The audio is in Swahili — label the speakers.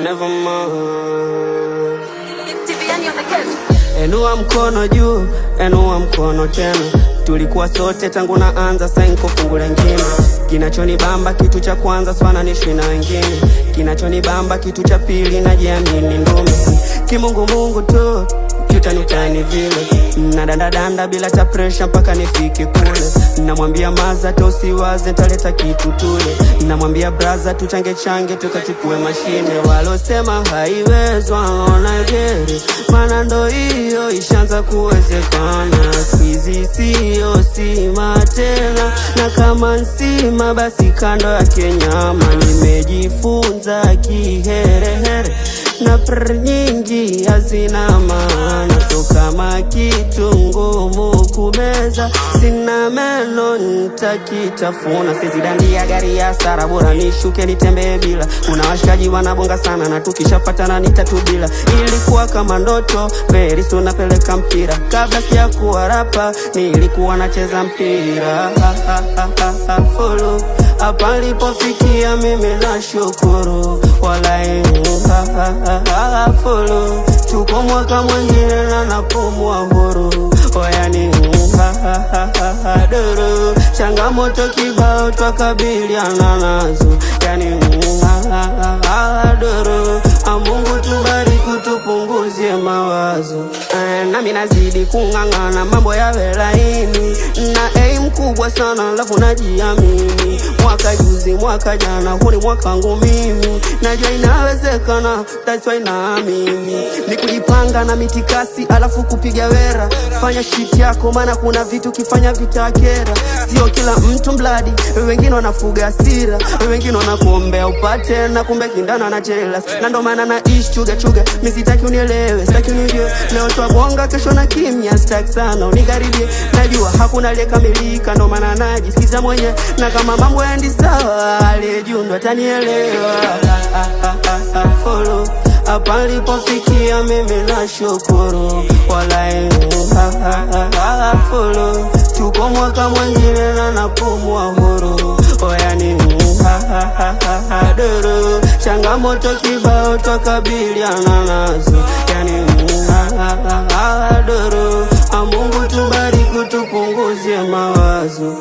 Speaker 1: Never mind. Enua mkono juu, enua mkono tena. Tulikuwa sote tangu naanza, sasa niko fungu lingine. Kinachonibamba kitu cha kwanza sifananishwi na wengine. Kinachonibamba kitu cha pili najiamini ndume. Kimungu Mungu tu utani vile. Nadanda bila ta pressure mpaka nifike kule. Namwambia maza usiwaze taleta kitu tule. Namwambia braza tuchange tukachukue mashine. Walosema haiwezwi wanaona geri, maana ndo hiyo ishaanza kuwezekana. Squeezy sio sima tena, na kama nsima basi kando yake nyama. Nimejifunza kiherehere na nyingi hazina maana. So kama kitu ngumu kumeza, sina meno nitakitafuna. Sizi dandia gari ya sara, bora nishuke nitembee bila. Kuna washikaji wanabonga sana na tukishapatana nitatubila. Ilikuwa kama ndoto, very soon napeleka mpira. Kabla sijakuwa rapa, nilikuwa nacheza mpira. Follow hapa nilipofikia mimi nashukuru. Walai follow, tuko mwaka mwingine na napumua huru. Oyani duru, changamoto kibao twakabiliana nazo. Yani duru, Mungu tubariki tupunguzie mawazo. Nami nazidi kung'ang'ana mambo yawe laini, na aim kubwa sana alafu najiamini. Mwaka juzi mwaka jana huu ni mwaka wangu mimi. Najua inawezekana, that's why naamini. Ni kujipanga na mitikasi alafu kupiga wera. Fanya shit yako maana kuna vitu kifanya vitakera. Sio kila mtu mbladi, wengine wanafuga hasira, wengine wanakuombea upate na kumbe kindana na jealous. Na ndo maana naishi chuga, mimi sitaki unielewe, sitaki unijue. Leo twabonga kesho na kimya, sitaki sana unikaribie. Najua hakuna aliyekamilika, ndo maana najisikiza mwenye. Na kama mambo yaendi sawa, aliyejuu ndo atanielewa. Follow hapa nilipofikia mimi nashukuru. Walai follow, tuko mwaka mwingine na napumua huru. Oyani duru, changamoto kibao twakabiliana nazo. Yani duru, Mungu tubariki tupunguzie mawazo.